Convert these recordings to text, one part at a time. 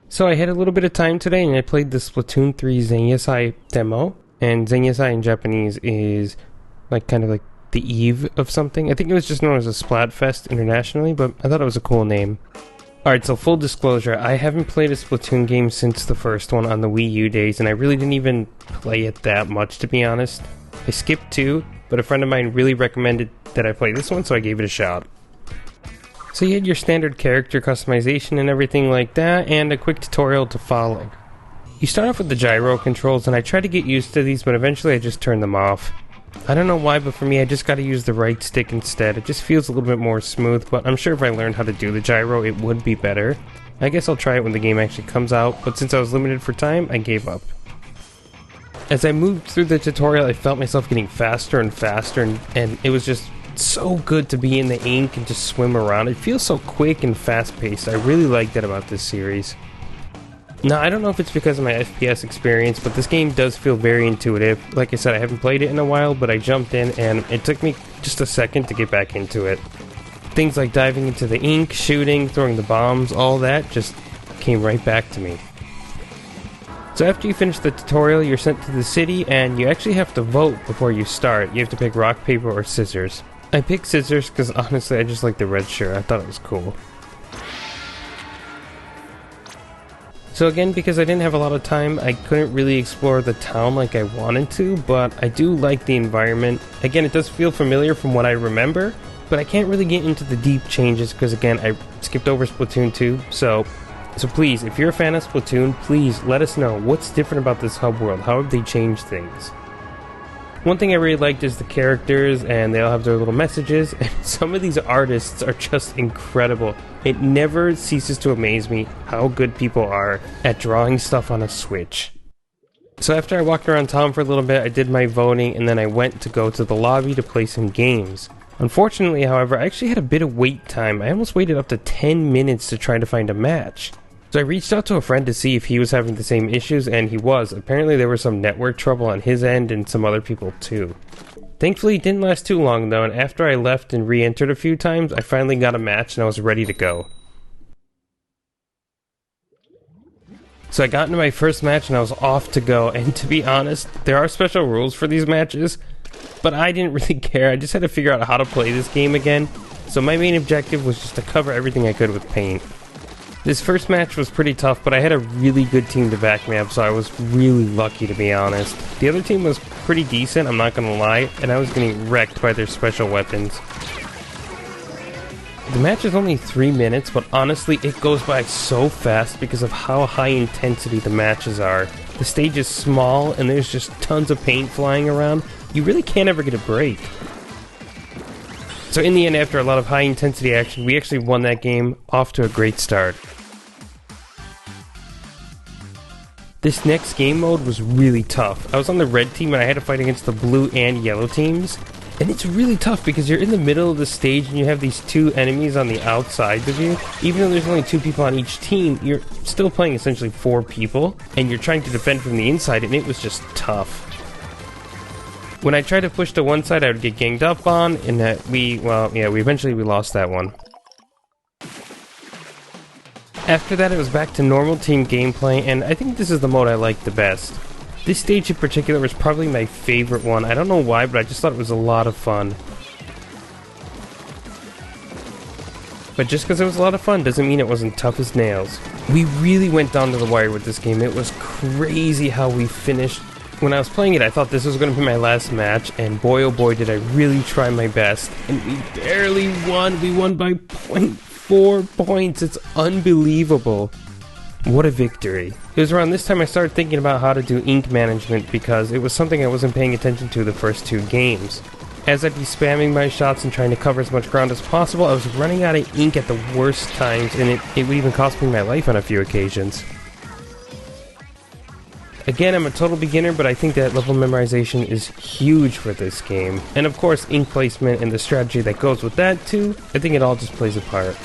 So I had a little bit of time today and I played the Splatoon 3 Zenyasai demo. And Zenyasai in Japanese is kind of like the eve of something. I think it was just known as a Splatfest internationally, but I thought it was a cool name. Alright, so full disclosure, I haven't played a Splatoon game since the first one on the Wii U days, and I really didn't even play it that much, to be honest. I skipped 2, but a friend of mine really recommended that I play this one, so I gave it a shot. So you had your standard character customization and everything like that, and a quick tutorial to follow. You start off with the gyro controls, and I tried to get used to these, but eventually I just turned them off. I don't know why, but for me I just gotta use the right stick instead. It just feels a little bit more smooth, but I'm sure if I learned how to do the gyro it would be better. I guess I'll try it when the game actually comes out, but since I was limited for time, I gave up. As I moved through the tutorial, I felt myself getting faster and faster, and it was just so good to be in the ink and just swim around. It feels so quick and fast-paced. I really like that about this series. Now, I don't know if it's because of my FPS experience, but this game does feel very intuitive. Like I said, I haven't played it in a while, but I jumped in and it took me just a second to get back into it. Things like diving into the ink, shooting, throwing the bombs, all that just came right back to me. So after you finish the tutorial, you're sent to the city, and you actually have to vote before you start. You have to pick rock, paper, or scissors. I picked scissors because honestly I just like the red shirt. I thought it was cool. So again, because I didn't have a lot of time, I couldn't really explore the town like I wanted to, but I do like the environment. Again, it does feel familiar from what I remember, but I can't really get into the deep changes because again, I skipped over Splatoon 2, so please, if you're a fan of Splatoon, please let us know what's different about this hub world. How have they changed things? One thing I really liked is the characters, and they all have their little messages, and some of these artists are just incredible. It never ceases to amaze me how good people are at drawing stuff on a Switch. So after I walked around town for a little bit, I did my voting, and then I went to go to the lobby to play some games. Unfortunately, however, I actually had a bit of wait time. I almost waited up to 10 minutes to try to find a match. So I reached out to a friend to see if he was having the same issues, and he was. Apparently there was some network trouble on his end and some other people too. Thankfully it didn't last too long though, and after I left and re-entered a few times, I finally got a match and I was ready to go. So I got into my first match and I was off to go, and to be honest, there are special rules for these matches, but I didn't really care. I just had to figure out how to play this game again, so my main objective was just to cover everything I could with paint. This first match was pretty tough, but I had a really good team to back me up, so I was really lucky, to be honest. The other team was pretty decent, I'm not gonna lie, and I was getting wrecked by their special weapons. The match is only 3 minutes, but honestly, it goes by so fast because of how high intensity the matches are. The stage is small, and there's just tons of paint flying around. You really can't ever get a break. So in the end, after a lot of high intensity action, we actually won that game off to a great start. This next game mode was really tough. I was on the red team and I had to fight against the blue and yellow teams. And it's really tough because you're in the middle of the stage and you have these two enemies on the outside of you. Even though there's only 2 people on each team, you're still playing essentially 4 people. And you're trying to defend from the inside, and it was just tough. When I tried to push to one side, I would get ganged up on, and we eventually lost that one. After that, it was back to normal team gameplay, and I think this is the mode I like the best. This stage in particular was probably my favorite one. I don't know why, but I just thought it was a lot of fun. But just because it was a lot of fun doesn't mean it wasn't tough as nails. We really went down to the wire with this game. It was crazy how we finished. When I was playing it, I thought this was going to be my last match, and boy oh boy did I really try my best. And we barely won. We won by 0.4 points. It's unbelievable. What a victory. It was around this time I started thinking about how to do ink management because it was something I wasn't paying attention to the first 2 games. As I'd be spamming my shots and trying to cover as much ground as possible, I was running out of ink at the worst times, and it would even cost me my life on a few occasions. Again, I'm a total beginner, but I think that level memorization is huge for this game. And of course, ink placement and the strategy that goes with that too, I think it all just plays a part.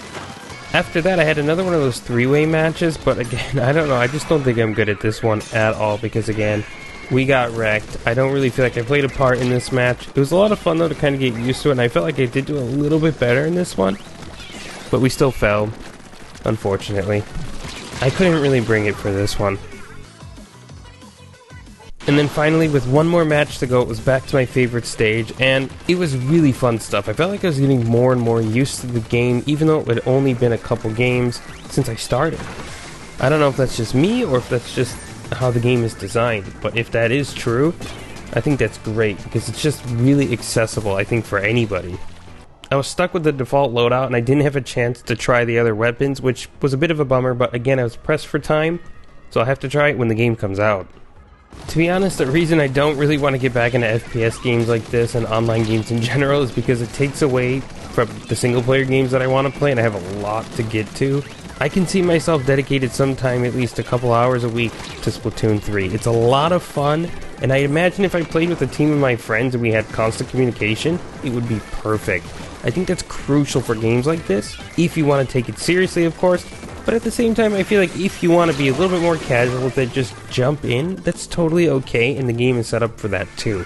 After that, I had another one of those 3-way matches, but again, I don't know, I just don't think I'm good at this one at all, because again, we got wrecked. I don't really feel like I played a part in this match. It was a lot of fun though to kind of get used to it, and I felt like I did do a little bit better in this one, but we still fell, unfortunately. I couldn't really bring it for this one. And then finally, with one more match to go, it was back to my favorite stage, and it was really fun stuff. I felt like I was getting more and more used to the game, even though it had only been a couple games since I started. I don't know if that's just me, or if that's just how the game is designed, but if that is true, I think that's great, because it's just really accessible, I think, for anybody. I was stuck with the default loadout, and I didn't have a chance to try the other weapons, which was a bit of a bummer, but again, I was pressed for time, so I'll have to try it when the game comes out. To be honest, the reason I don't really want to get back into FPS games like this and online games in general is because it takes away from the single player games that I want to play, and I have a lot to get to. I can see myself dedicated sometime at least a couple hours a week to Splatoon 3. It's a lot of fun, and I imagine if I played with a team of my friends and we had constant communication, it would be perfect. I think that's crucial for games like this, if you want to take it seriously, of course. But at the same time, I feel like if you want to be a little bit more casual with it, just jump in, that's totally okay, and the game is set up for that too.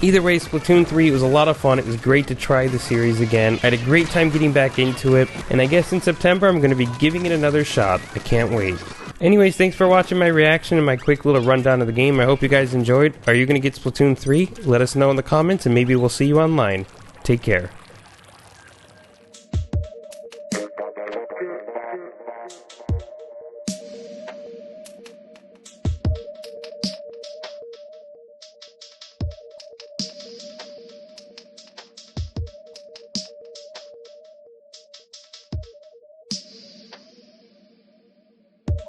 Either way, Splatoon 3 was a lot of fun. It was great to try the series again. I had a great time getting back into it, and I guess in September I'm going to be giving it another shot. I can't wait. Anyways, thanks for watching my reaction and my quick little rundown of the game. I hope you guys enjoyed. Are you going to get Splatoon 3? Let us know in the comments, and maybe we'll see you online. Take care.